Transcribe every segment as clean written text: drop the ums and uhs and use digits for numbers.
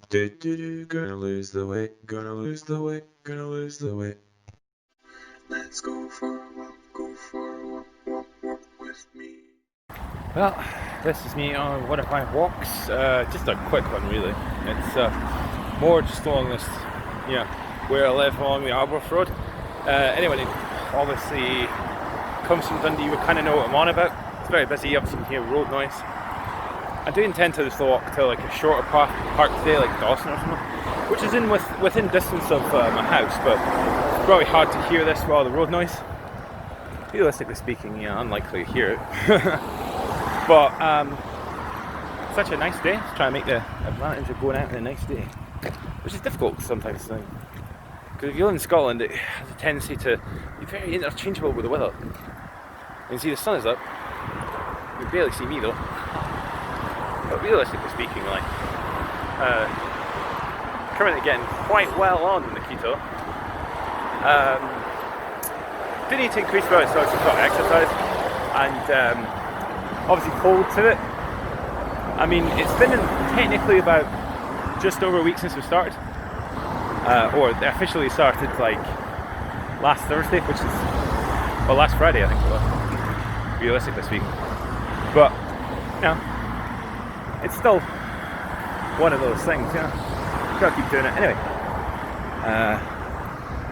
Gonna lose the weight, gonna lose the weight, gonna lose the weight. Let's go for a walk with me. Well, this is me on one of my walks, just a quick one really. It's more just along this, where I live along the Arbroath Road. Anyone who obviously comes from Dundee would kind of know what I'm on about. It's very busy, obviously you can hear road noise. I do intend to just walk to like a shorter park today, like Dawson or something, which is within distance of my house, but it's probably hard to hear this while the road noise. Realistically speaking, unlikely to hear it. But such a nice day. Let's try and make the advantage of going out on a nice day, which is difficult sometimes. Because if you live in Scotland, it has a tendency to be very interchangeable with the weather. You can see the sun is up. You can barely see me though. But realistically speaking, currently getting quite well on in the keto. Do need to increase my social exercise, and obviously cold to it. I mean, it's been technically about just over a week since we started, or they officially started like last Thursday, which is, well, last Friday I think it was, realistically speaking. But it's still one of those things, gotta keep doing it. Anyway,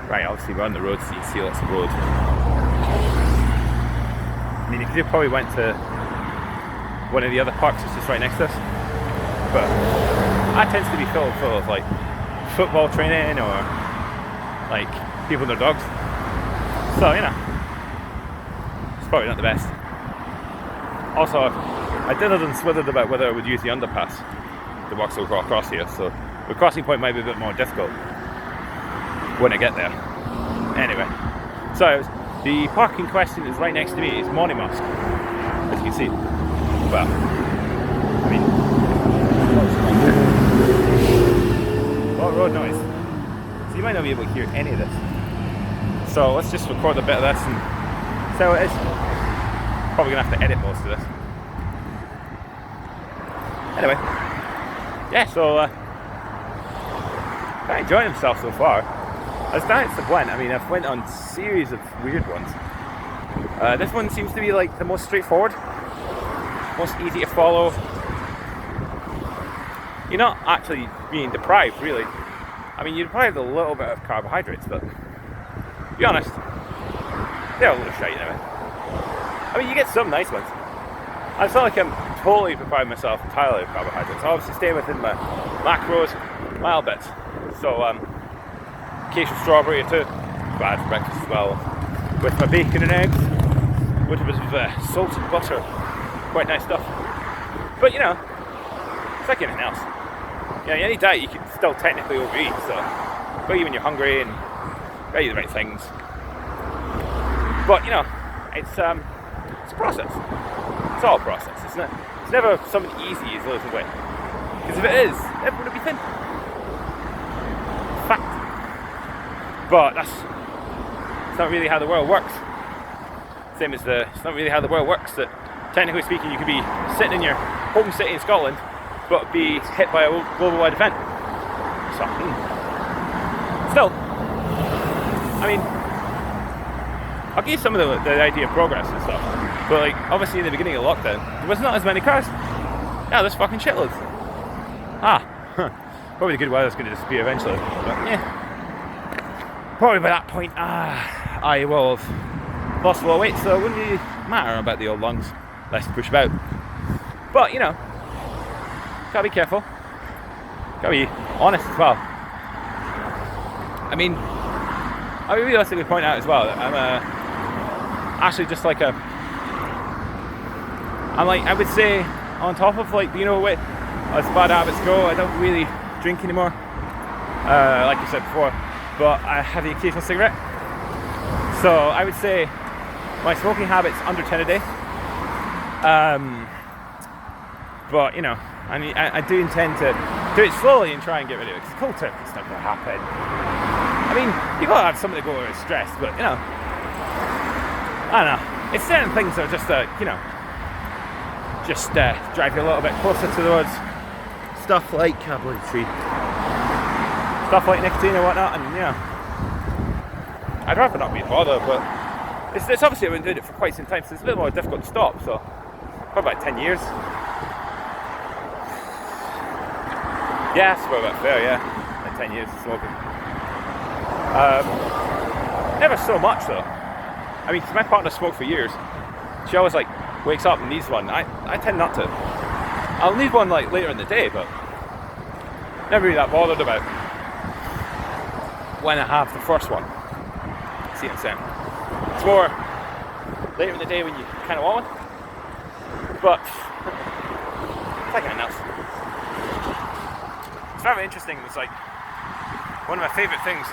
right, obviously we're on the road, so you can see lots of road. I mean, you could have probably went to one of the other parks that's just right next to us, but that tends to be full of like football training or like people and their dogs, so it's probably not the best. Also, I dithered and slithered about whether I would use the underpass to walk so across here, so the crossing point might be a bit more difficult when I get there. Anyway, so the parking question is right next to me. It's Monmouth, as you can see. Well, I mean, what road noise? So you might not be able to hear any of this. So let's just record a bit of this and see how it is. Probably gonna have to edit most of this. Anyway, so quite enjoying himself so far. As diets have went, I mean, I've went on a series of weird ones. This one seems to be like the most straightforward, most easy to follow. You're not actually being deprived, really. I mean, you're deprived a little bit of carbohydrates, but to be honest, they're a little shite anyway. I mean, you get some nice ones. It's not like I'm totally depriving myself entirely of carbohydrates. I obviously stay within my macros, mild bits. So, occasional strawberry or two. Bad for breakfast as well. With my bacon and eggs, with a bit of salt and butter. Quite nice stuff. But it's like anything else. Any diet you can still technically overeat. So, but even when you're hungry and eat the right things. But it's a process. It's all a process, isn't it? It's never something easy as losing weight. Because if it is, everyone would be thin. Fact. But it's not really how the world works. Same as it's not really how the world works. That technically speaking, you could be sitting in your home city in Scotland, but be hit by a global-wide event. So, still, I mean, I'll give some of the idea of progress and stuff, but like obviously in the beginning of lockdown there was not as many cars. Now there's fucking shitloads. Probably the good weather's going to disappear eventually, but probably by that point I will have lost a lot of weight, so it wouldn't really matter about the old lungs, less to push about. But gotta be careful, gotta be honest as well. I mean, I would realistically point out as well that I'm actually just like I would say on top of like as bad habits go, I don't really drink anymore, like you said before, but I have the occasional cigarette. So I would say my smoking habit's under 10 a day. But I do intend to do it slowly and try and get rid of it, because cold turkey's not going to happen. I mean, you got to have something to go with stress, but I don't know. It's certain things that are just drive you a little bit closer towards stuff like bloody tree. stuff like nicotine and whatnot, and I'd rather not be bothered, but it's obviously I've been doing it for quite some time, so it's a bit more difficult to stop, so probably about 10 years. Yeah, that's about fair, yeah. Like 10 years of smoking. Never so much though. I mean, 'cause my partner smoked for years. She always like wakes up and needs one. I tend not to. I'll need one like later in the day, but never really that bothered about when I have the first one. See what I'm saying? It's more later in the day when you kind of want one. But it's like anything else. It's very interesting. It's like one of my favourite things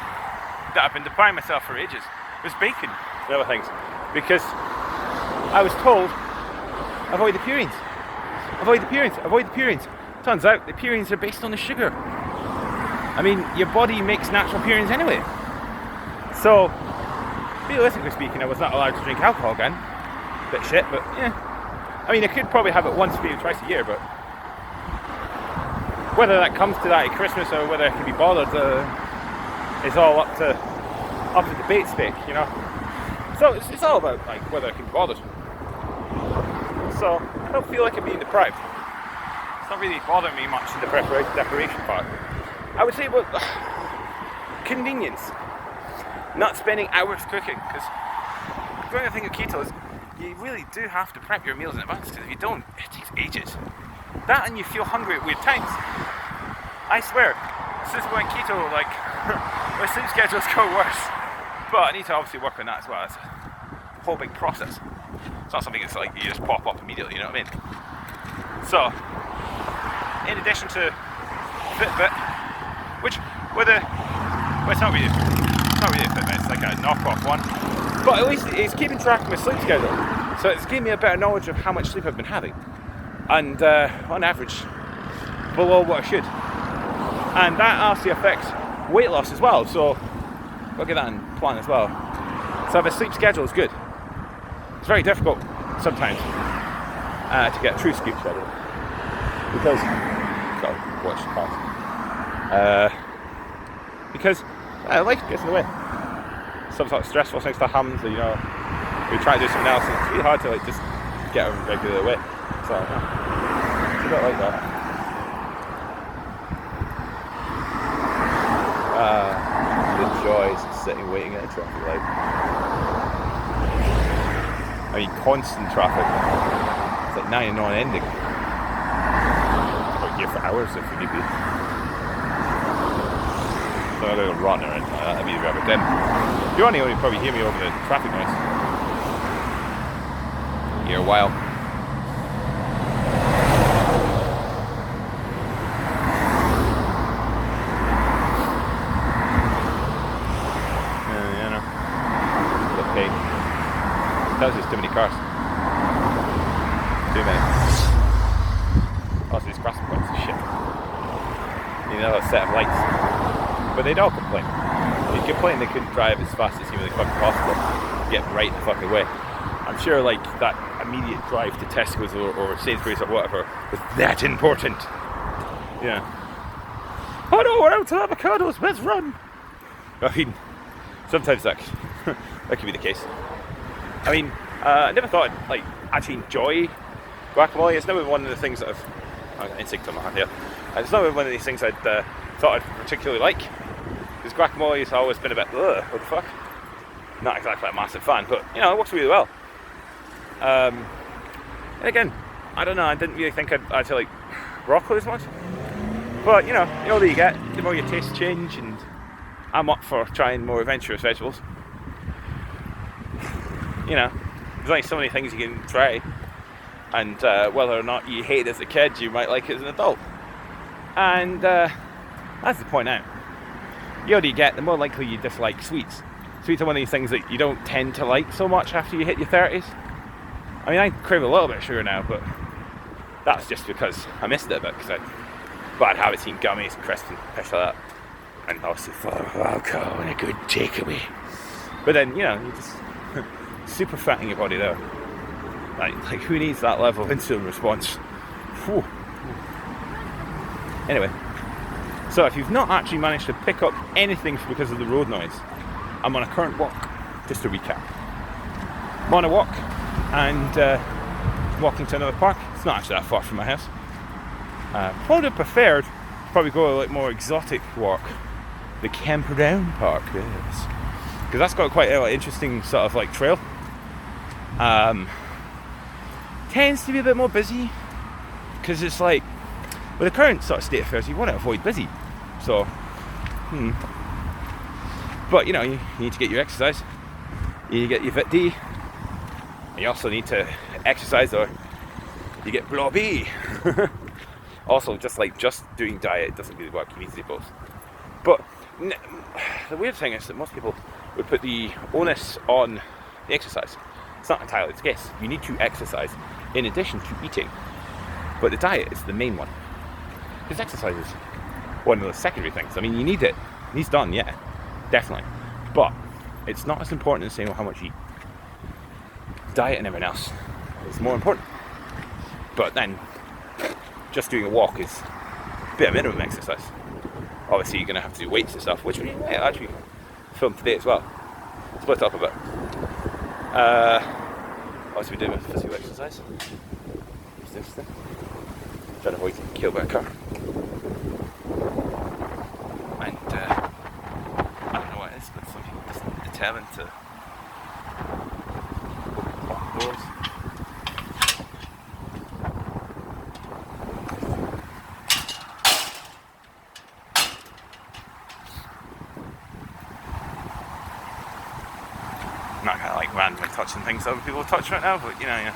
that I've been depriving myself for ages was bacon and other things, because I was told avoid the purines, avoid the purines, avoid the purines. Turns out the purines are based on the sugar. I mean, your body makes natural purines anyway. So, realistically speaking, I was not allowed to drink alcohol again. Bit shit, but yeah. I mean, I could probably have it once, maybe twice a year, but whether that comes to that at Christmas or whether I can be bothered is all up to debate spec, you know. So it's all about like whether I can be bothered. So I don't feel like I'm being deprived. It's not really bothering me much in the deprivation part. I would say about convenience, not spending hours cooking, because the only thing with keto is you really do have to prep your meals in advance, because if you don't, it takes ages. That and you feel hungry at weird times. I swear, since I went keto, like my sleep schedules go worse. But I need to obviously work on that as well. It's a whole big process. It's not something that's like you just pop up immediately, you know what I mean? So, in addition to Fitbit, which it's not really a Fitbit, it's like a knockoff one. But at least it's keeping track of my sleep schedule. So it's giving me a better knowledge of how much sleep I've been having. And on average, below what I should. And that actually affects weight loss as well. So I'll get that in plan as well. So the sleep schedule is good. It's very difficult sometimes to get a true sleep schedule. Because, because life gets in the way. Some sort of stressful things that happens, you know, we try to do something else and it's really hard to like just get a regular way. So it's a bit like that. The joys of sitting waiting at a traffic light. I mean, constant traffic. It's like now you're non-ending. You're here for hours if you need to be. So I don't run or anything like that. That'd be rather dim. If you're only probably hear me over the traffic noise. Here a while. That's just too many cars. Too many. Also, these crossing points are shit. You need another set of lights. But they'd all complain. They'd complain they couldn't drive as fast as humanly fucking possible to get right the fucking way. I'm sure like that immediate drive to Tesco's or Sainsbury's or whatever was that important. Yeah. Oh no, we're out of avocados, let's run! I mean, sometimes that could be the case. I mean, I never thought I'd like actually enjoy guacamole. It's never been one of the things that I've got insect on my hand here. It's never one of these things I'd thought I'd particularly like. Because guacamole has always been a bit, ugh, what the fuck? Not exactly a massive fan, but you know, it works really well. And again, I don't know, I didn't really think I'd actually like broccoli as much. But you know, the older you get, the more your tastes change, and I'm up for trying more adventurous vegetables. You know, there's only so many things you can try, and whether or not you hate it as a kid, you might like it as an adult. And that's the point now. The older you get, the more likely you dislike sweets. Sweets are one of these things that you don't tend to like so much after you hit your 30s. I mean, I crave a little bit of sugar now, but that's just because I missed it a bit, because I'd have it eating gummies and crisps and fish like that. And obviously full of alcohol and a good takeaway. But then, you know, you just super fat in your body there. Like who needs that level of insulin response? Whew. Anyway, So if you've not actually managed to pick up anything because of the road noise, I'm on a current walk, just to recap. I'm on a walk and walking to another park. It's not actually that far from my house. Probably preferred, go a like more exotic walk, the Camperdown Park, yes, because that's got quite an interesting sort of like trail. Tends to be a bit more busy because it's like, with the current sort of state of affairs, you want to avoid busy. So, but you know, you need to get your exercise. You need to get your Vit D. You also need to exercise or you get blobby. Also, just doing diet doesn't really work. You need to do both. But the weird thing is that most people would put the onus on the exercise. It's not entirely the case. You need to exercise in addition to eating. But the diet is the main one. Because exercise is one of the secondary things. I mean, you need it. It needs done, yeah. Definitely. But it's not as important as saying, well, how much you eat. Diet and everything else is more important. But then, just doing a walk is a bit of minimum exercise. Obviously, you're going to have to do weights and stuff, which we might actually film today as well. Split up a bit. What else are we doing with physical exercise? What's this thing? Trying to avoid getting killed by a car. And I don't know what it is, but some people just determined to open doors. I'm not kind of like randomly touching things other people touch right now, but you know, yeah,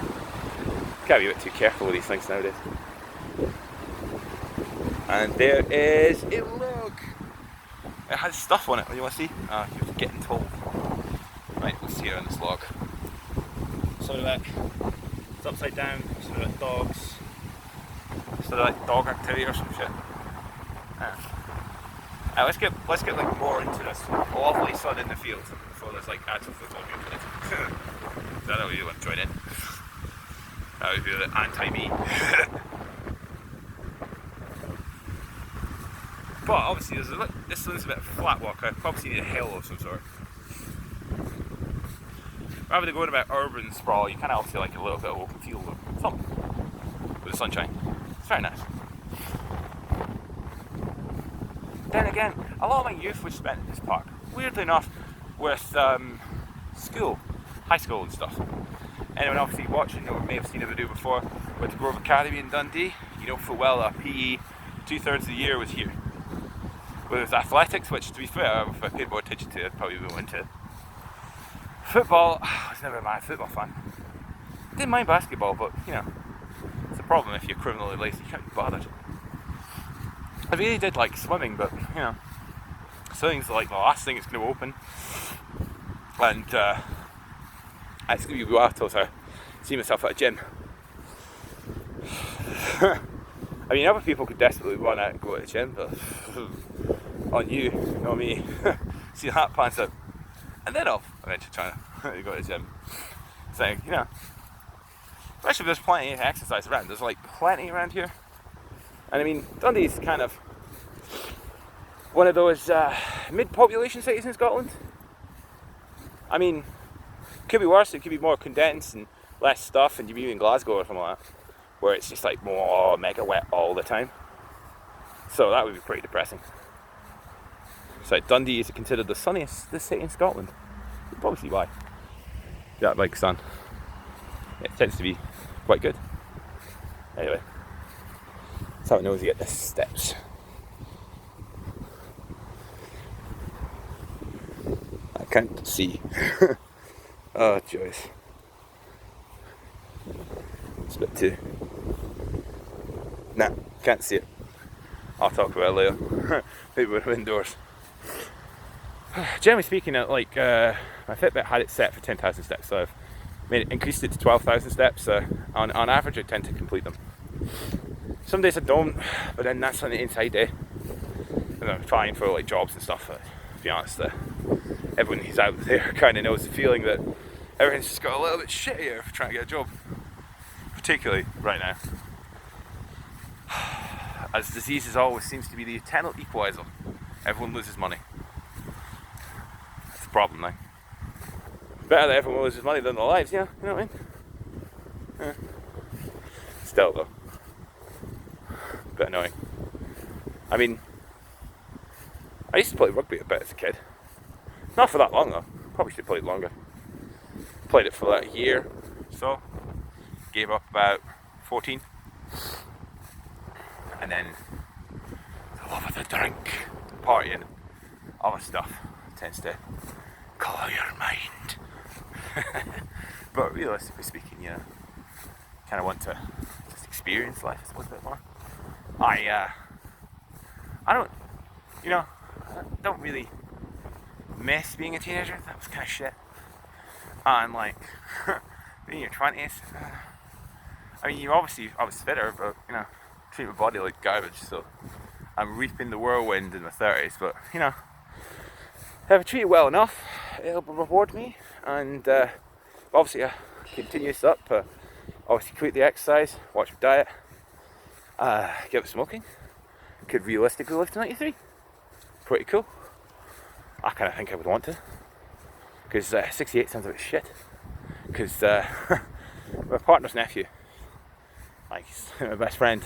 gotta be a bit too careful with these things nowadays. And there is a log. It has stuff on it. What do you want to see? You're getting told. Right, let's see it on this log. Sort of like it's upside down. Sort of like dogs. Sort of like dog activity or some shit. Let's get like more into this lovely sun in the field before there's like actual football games in it. Is that how you want to join in? That would be the anti-me. But obviously this one's a bit of a flat walk. I probably need a hill of some sort. Rather than going about urban sprawl, you kind of obviously like a little bit of open field or something with the sunshine. It's very nice. Then again, a lot of my youth was spent in this park. Weirdly enough, with school, high school and stuff. Anyone obviously watching or may have seen a video before with the Grove Academy in Dundee, you know full well that PE 2/3 of the year was here. Whether it was athletics, which to be fair, if I paid more attention to it, I'd probably go into it. Football, I was never a mad football fan. Didn't mind basketball, but you know, it's a problem if you're criminally lazy, you can't be bothered. I really did like swimming, but you know, swimming's like the last thing that's going to open. And it's going to be a while till I see myself at a gym. I mean, other people could desperately want to go to the gym, but on you, not me. See that pants out. And then I'll eventually try to go to the gym. So, you know, especially if there's plenty of exercise around. There's like plenty around here. And I mean, Dundee's kind of one of those mid-population cities in Scotland. I mean, it could be worse, it could be more condensed and less stuff, and you'd be in Glasgow or something like that, where it's just like more mega wet all the time. So that would be pretty depressing. So Dundee is considered the sunniest city in Scotland. You can probably see why. That big sun. It tends to be quite good. Anyway, that's how it knows you get the steps. I can't see. Oh, joys. It's a bit too. Nah, can't see it. I'll talk about it later. Maybe we're indoors. Generally speaking, like my Fitbit had it set for 10,000 steps, so I've increased it to 12,000 steps. On average, I tend to complete them. Some days I don't, but then that's on the inside day. And I'm fine for like jobs and stuff. To be honest, everyone who's out there kind of knows the feeling that everything's just got a little bit shittier for trying to get a job, particularly right now. as diseases always seems to be the eternal equalizer. Everyone loses money. That's a problem now. Better that everyone loses money than their lives, yeah? You know what I mean? Yeah. Still though, a bit annoying. I mean, I used to play rugby a bit as a kid. Not for that long though. Probably should have played longer. Played it for like a year or so. Gave up about 14. And then the love of the drink, partying, other stuff tends to colour your mind. But realistically speaking, you know, kind of want to just experience life, I suppose, a bit more. I don't, you know, I don't really miss being a teenager. That was kind of shit. And like, being in your 20s, I mean, I was fitter, but, you know, treat my body like garbage, so I'm reaping the whirlwind in my 30s, but, you know, if I treat it well enough, it'll reward me, and obviously I continue this up, obviously quit the exercise, watch my diet, give up smoking, could realistically live to 93, pretty cool. I kind of think I would want to, because 68 sounds a bit shit, because my partner's nephew, like my best friend,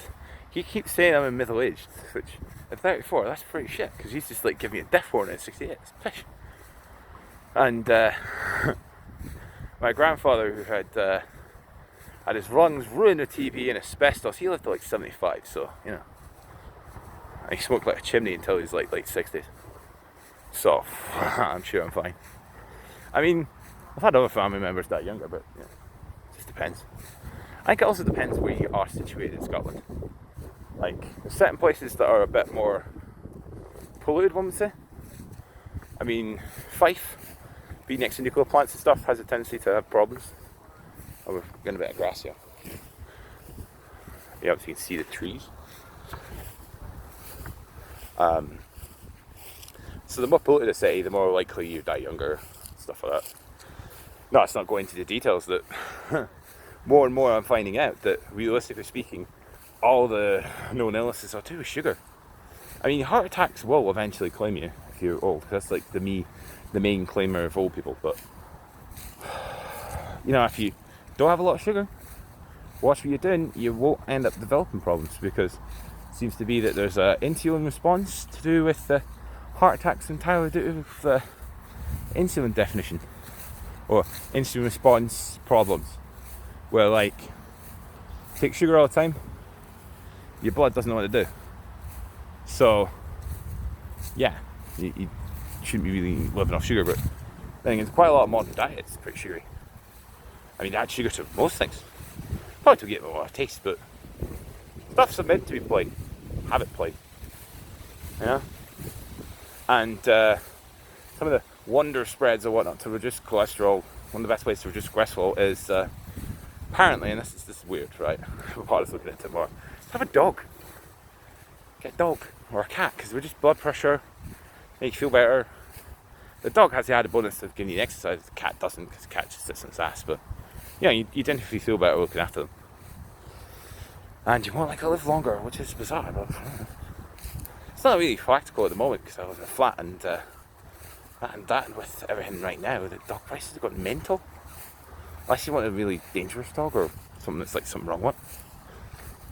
he keeps saying I'm in middle aged, which at 34 that's pretty shit, because he's just like giving me a death warrant at 68. It's pish. And my grandfather, who had his lungs ruined with TB and asbestos, he lived to like 75, so you know, and he smoked like a chimney until he was like late 60s. So I'm sure I'm fine. I mean, I've had other family members that younger, but you know, it just depends. I think it also depends where you are situated in Scotland. Like, there's certain places that are a bit more polluted, one would say. I mean, Fife, being next to nuclear plants and stuff, has a tendency to have problems. Oh, we're getting a bit of grass here. Yeah, obviously you can see the trees. So the more polluted a city, the more likely you die younger, stuff like that. No, it's not going into the details that more and more I'm finding out that, realistically speaking, all the known illnesses are to do with sugar. I mean, heart attacks will eventually claim you if you're old. That's like the main claimer of old people. But you know, if you don't have a lot of sugar, watch what you're doing, you won't end up developing problems, because it seems to be that there's an insulin response to do with the heart attacks entirely due to the insulin definition or insulin response problems, where like take sugar all the time, your blood doesn't know what to do. So yeah, you shouldn't be really living off sugar, but then again, quite a lot of modern diets pretty sugary. I mean, add sugar to most things, probably to get a lot of taste, but stuff's meant to be plain, have it plain, you know. And some of the wonder spreads or whatnot to reduce cholesterol, one of the best ways to reduce cholesterol is apparently, and this is weird, right? We're part of looking into it more. Have a dog. Get a dog or a cat, because we just blood pressure, make you feel better. The dog has the added bonus of giving you exercise. The cat doesn't, because the cat just sits on its ass. But yeah, you definitely feel better looking after them, and you want like to live longer, which is bizarre. But it's not really practical at the moment, because I live in a flat, and that with everything right now, the dog prices have gone mental. Unless you want a really dangerous dog or something that's like something wrong with it.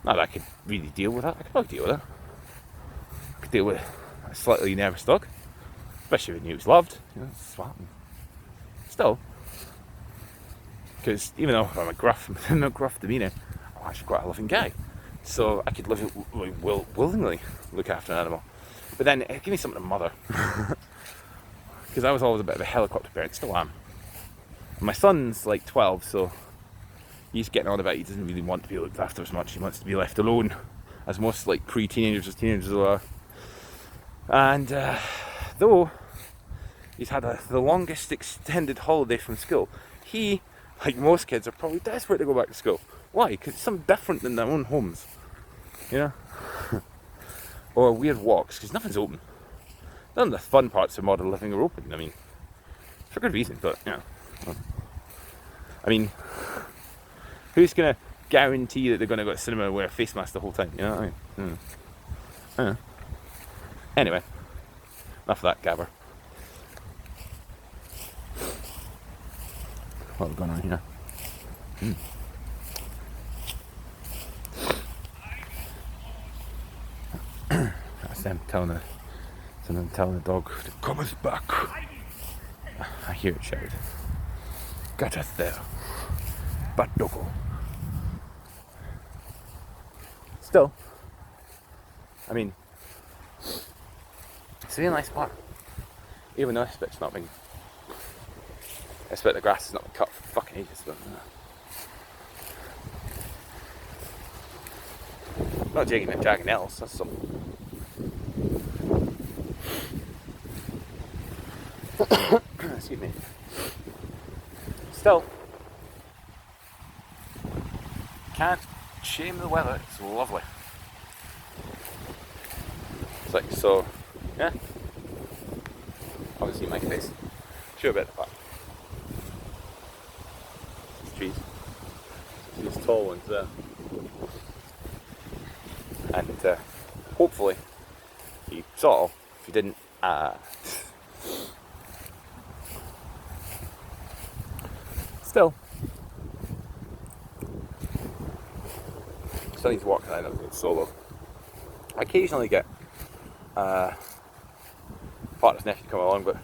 Not that I could really deal with that. I could probably deal with it. I could deal with a slightly nervous dog, especially when he was loved. You know, swat. Still, because even though I'm a gruff demeanour, I'm actually quite a loving guy. So I could willingly look after an animal. But then give me something to mother. Because I was always a bit of a helicopter parent, still am. And my son's like 12, so he's getting on about it. He doesn't really want to be looked after as much. He wants to be left alone, as most like pre-teenagers as teenagers are. And though he's had the longest extended holiday from school, he, like most kids, are probably desperate to go back to school. Why? Because it's something different than their own homes, you know? Or weird walks, because nothing's open. None of the fun parts of modern living are open. I mean, for good reason, but you know. I mean, who's going to guarantee that they're going to go to cinema and wear a face mask the whole time? You know what I mean? Anyway, enough of that gabber. What's going on here? That's them telling the dog to come us back. I hear it shout. Get us there. But doggo. Still, I mean, it's a really nice spot. Even though this bit's not been, this bit of the grass has not been cut for fucking ages, but not jigging and jagging else, that's some. Excuse me. Still, can't shame the weather, it's lovely. It's like, so, yeah. Obviously my face. Show a bit of that. Trees. These tall ones there. And hopefully you saw, if you didn't, still need to walk and I don't do it solo. I occasionally get partner's nephew to come along, but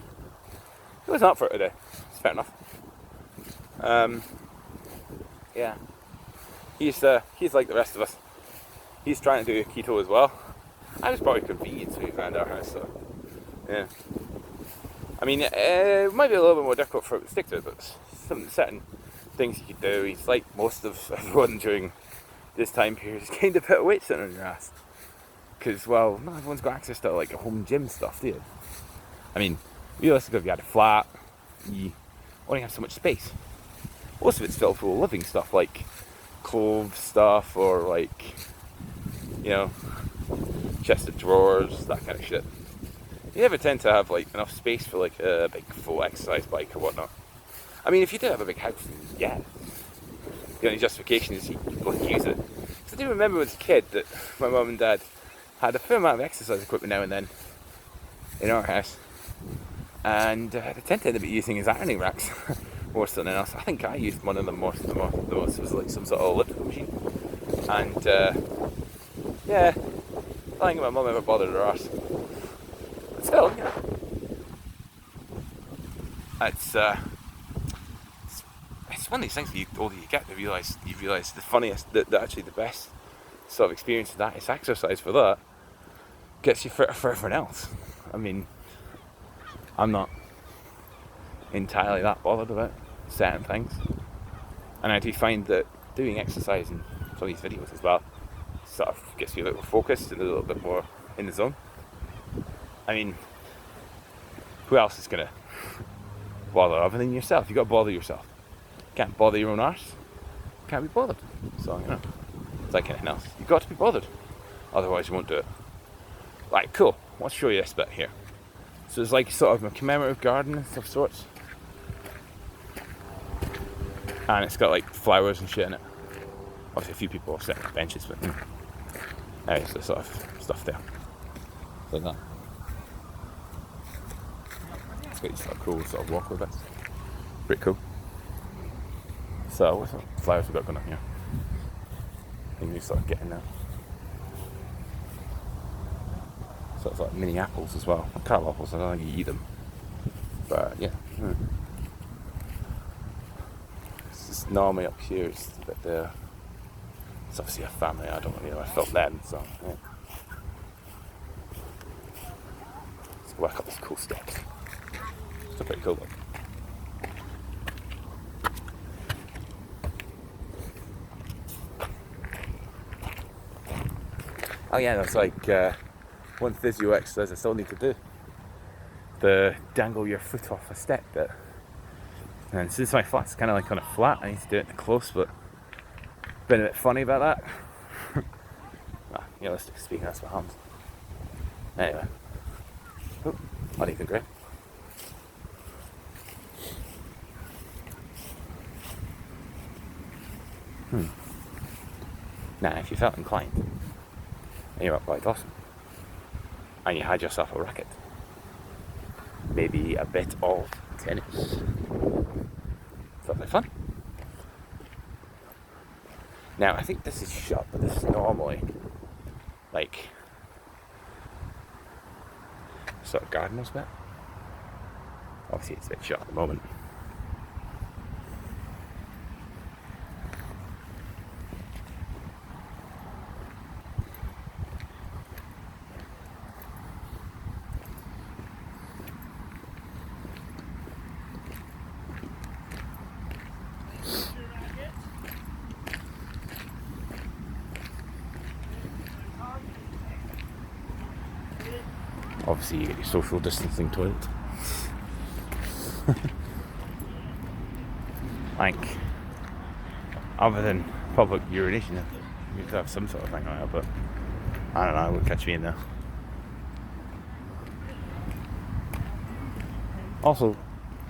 he wasn't up for it today. It's fair enough. Yeah, he's like the rest of us. He's trying to do keto as well. I was probably convenient to be around our house, so yeah. I mean, it might be a little bit more difficult for him to stick to it, but some certain things you could do. He's like most of everyone during this time period, is kind of put a weight sitting on your ass. Because, well, not everyone's got access to like a home gym stuff, do you? I mean, realistically, if you had a flat, you only have so much space. Most of it's filled full of living stuff, like clothes stuff, or like, you know, chest of drawers, that kind of shit. You never tend to have like enough space for like a big full exercise bike or whatnot. I mean, if you did have a big house, yeah. The only justification is you wouldn't use it. Because I do remember as a kid that my mum and dad had a fair amount of exercise equipment now and then in our house. And they tend to end up using as ironing racks more so than else. I think I used one of them most. The most was like some sort of elliptical machine. And yeah, I think my mum ever bothered her arse. But still, you know, it's one of these things that the older you get, you realise the funniest, that actually the best sort of experience of that is exercise. For that gets you fitter for everyone else. I mean, I'm not entirely that bothered about certain things, and I do find that doing exercise in some of these videos as well sort of gets you a little focused and a little bit more in the zone. I mean, who else is gonna bother other than yourself? You got to bother yourself. Can't bother your own arse, can't be bothered. So, you know, it's like anything else. You've got to be bothered, otherwise you won't do it. Right, cool. Let's show you this bit here. So it's like sort of a commemorative garden of sorts, and it's got like flowers and shit in it. Obviously a few people are sitting on benches, but anyway, so sort of stuff there, like that. It's got these sort of cool sort of walkway bits. Pretty cool. So what's the flowers we've got going on here? I think we sort of get in there. Sort of like mini apples as well. Caramel apples, I don't think you eat them. But yeah. It's just normally up here, it's a bit there. It's obviously a family, I don't know, I felt them, so yeah. Let's work up this cool steps. It's a pretty cool one. Oh yeah, that's like one physio exercise I still need to do. The dangle your foot off a step bit. And since my flat's kind of like on a flat, I need to do it close, but been a bit funny about that. Realistically speaking, that's my hands. Anyway. Oh, not even great. Now, if you felt inclined, and you're up by Dawson, and you had yourself a racket. Maybe a bit of tennis. Something fun. Now, I think this is shut, but this is normally like sort of gardener's bit. Obviously, it's a bit shut at the moment. Obviously, you get your social distancing toilet. Like, other than public urination, you could have some sort of thing like that, but I don't know, it would catch me in there. Also,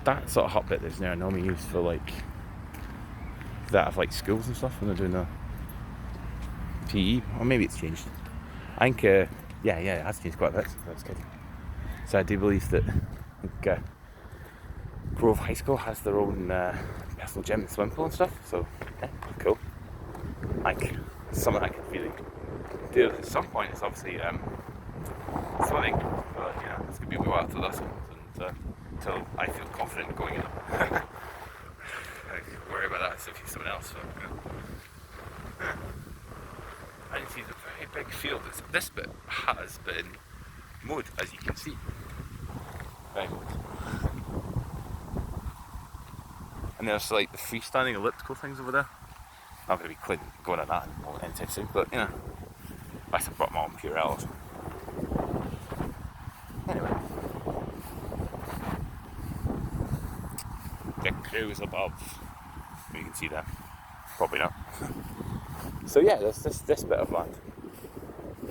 that sort of hut bit that's now normally used for like that of like schools and stuff when they're doing the PE, or maybe it's changed. I think, yeah, it has changed quite a bit since I was a kid. So I do believe that Grove High School has their own personal gym and swimming pool and stuff, so yeah, cool. Like, something I could really do at some point is obviously swimming, but yeah, it's going to be a while till that happens, and until I feel confident in going in. I worry about that if he's someone else. So, I can see the very big field that this bit has been mowed, as you can see. Very good. And there's like the freestanding elliptical things over there. Not going to be going on that anytime soon, but you know, I have brought my own Purells. Anyway, the crews above. You can see that. Probably not. So yeah, there's this bit of land.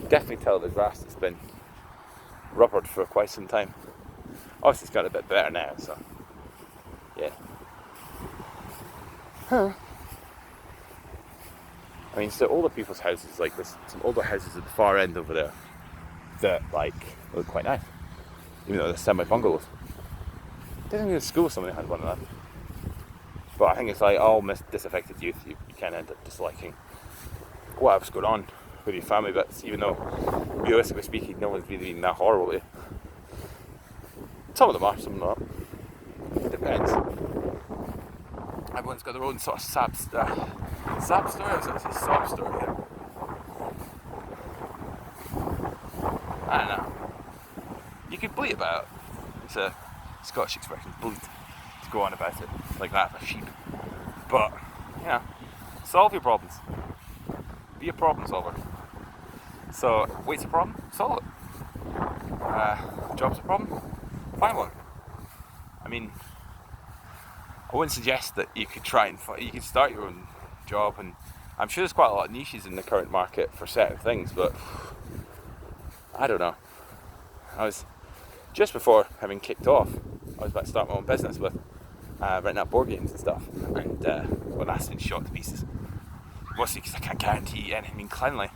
Definitely tell the grass has been rubbered for quite some time. Obviously, it's got a bit better now, so yeah. I mean, so older people's houses, like there's some older houses at the far end over there that like look quite nice, even though they're semi-bungalows. Didn't go to school somebody had one of them, but I think it's like all disaffected youth. You can end up disliking whatever's going on with your family bits, even though realistically speaking, no one's really been that horrible to you. Some of them are, some not. It depends. Everyone's got their own sort of sad story, or sob story here. I don't know. You could bleat about it. It's a Scottish expression, bleat, to go on about it like that for sheep. But, you know, solve your problems. Be a problem solver. So, weight's a problem? Solve it. Job's a problem? Find one. I mean, I wouldn't suggest that you could you could start your own job, and I'm sure there's quite a lot of niches in the current market for certain things, but I don't know. I was, just before having kicked off, I was about to start my own business with renting out board games and stuff, and well, that's been shot to pieces. Mostly because I can't guarantee anything cleanly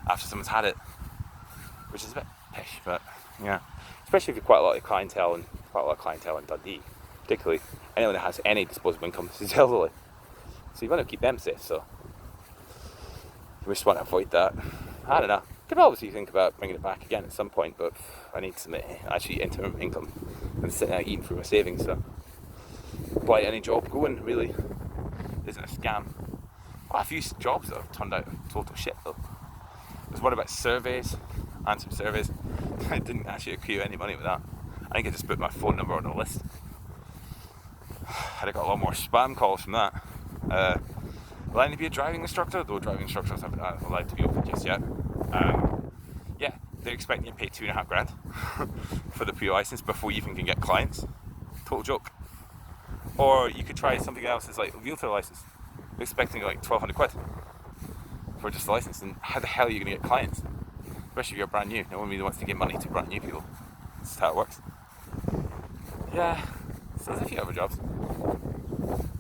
after someone's had it, which is a bit pish, but yeah. Especially if you've quite a lot of clientele in Dundee, particularly anyone that has any disposable income is elderly. So you want to keep them safe, so we just want to avoid that. I don't know. Could obviously think about bringing it back again at some point, but I need some actually interim income and sitting out eating through my savings, so why any job going really isn't a scam. Quite a few jobs that have turned out total shit though. There's one about surveys, answer surveys. I didn't actually accrue any money with that. I think I just put my phone number on the list. I'd have got a lot more spam calls from that. Will I need to be a driving instructor? Though driving instructors haven't allowed to be open just yet. Yeah, they're expecting you to pay $2,500 for the pre-license before you even can get clients. Total joke. Or you could try something else, it's like a realtor license. They're expecting like £1,200 for just the license, and how the hell are you going to get clients? Especially if you're brand new. No one really wants to give money to brand new people. That's how it works. Yeah, so there's a few other jobs.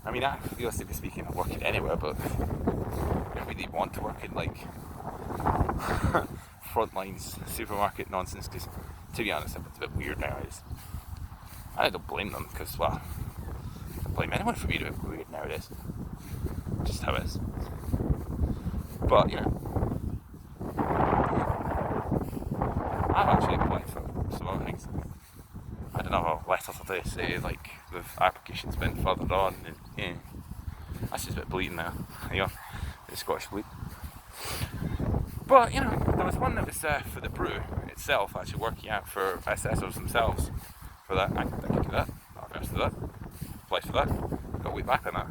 I mean, realistically speaking, I'm working anywhere, but I don't really want to work in like frontlines supermarket nonsense, because to be honest, it's a bit weird nowadays. I don't blame them, because, well, I don't blame anyone for being a bit weird nowadays. Just how it is. But, you know, I've actually applied for some other things. I don't know how letters today say, like, the application's been furthered on, and yeah, that's just a bit bleeding now, you know, the Scottish bleed. But, you know, there was one that was for the brew itself, actually working out for assessors themselves for that. I could do that, not averse to that, apply for that, got a week back on that.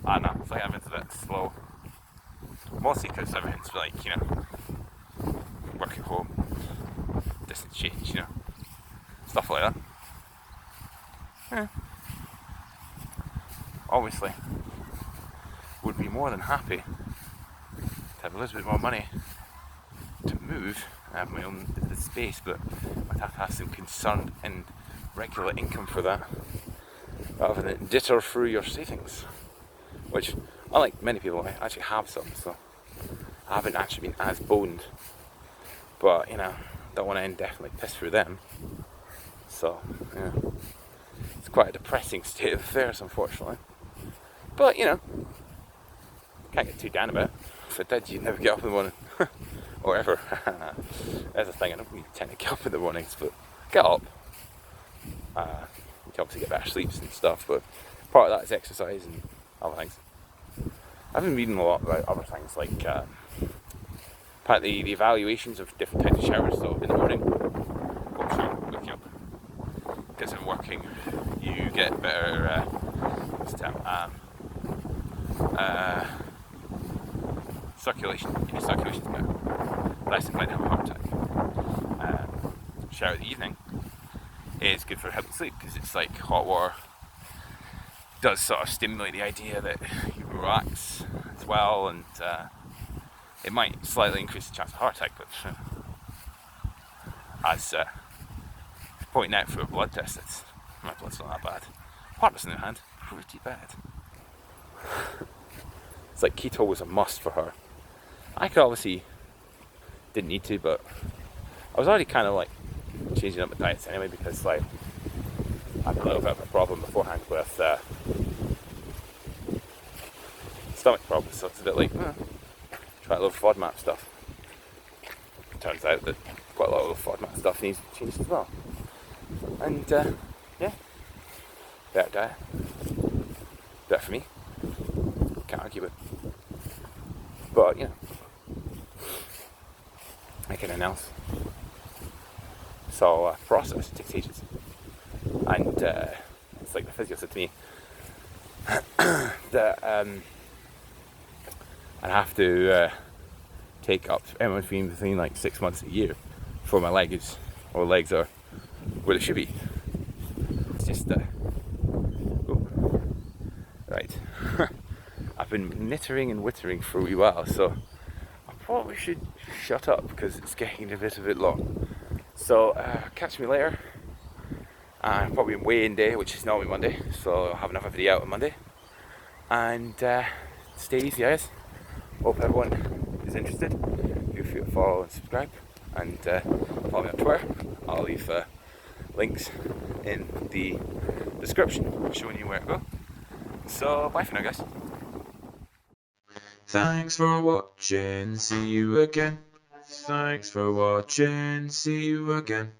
I don't know, it's like everything's a bit slow. Mostly because everything's like, you know, work at home, distance change, you know, stuff like that. Yeah. Obviously, would be more than happy to have a little bit more money to move and have my own space, but I'd have to have some concerned and regular income for that, rather than jitter through your savings, which, unlike many people, I actually have some, so I haven't actually been as boned, but, you know, don't want to indefinitely piss through them, so, yeah, it's quite a depressing state of affairs, unfortunately, but, you know, can't get too down about it. If I did, you'd never get up in the morning, or ever. That's the thing, I don't really tend to get up in the mornings, but get up. You can obviously get better sleeps and stuff, but part of that is exercise and other things. I've been reading a lot about other things, like apparently the evaluations of different types of showers. So in the morning, waking up, gets in working, you get better circulation. Your circulation's better, less inclined to have a heart attack. Shower in the evening is good for helping sleep, because it's like hot water does sort of stimulate the idea that you relax as well, and it might slightly increase the chance of heart attack, but as pointing out for a blood test, my blood's not that bad. Partner's in the hand, pretty bad. It's like keto was a must for her. I could obviously didn't need to, but I was already kind of like changing up my diets anyway, because like I had a little bit of a problem beforehand with stomach problems, so it's a bit like try a little FODMAP stuff. Turns out that quite a lot of the FODMAP stuff needs to be changed as well. And yeah, better diet, better for me. Can't argue with. But you know, like anything else, so process takes ages, and it's like the physio said to me that I'd have to take up between like 6 months a year before my legs are where they should be. It's just right. I've been knittering and wittering for a wee while, so I probably should shut up because it's getting a bit long. So catch me later. Probably weigh-in day, which is normally Monday, so I'll have another video out on Monday. And stay easy, guys. Hope everyone is interested. Feel free to follow and subscribe, and follow me on Twitter. I'll leave links in the description showing you where to go. So bye for now, guys. Thanks for watching, see you again. Thanks for watching, see you again.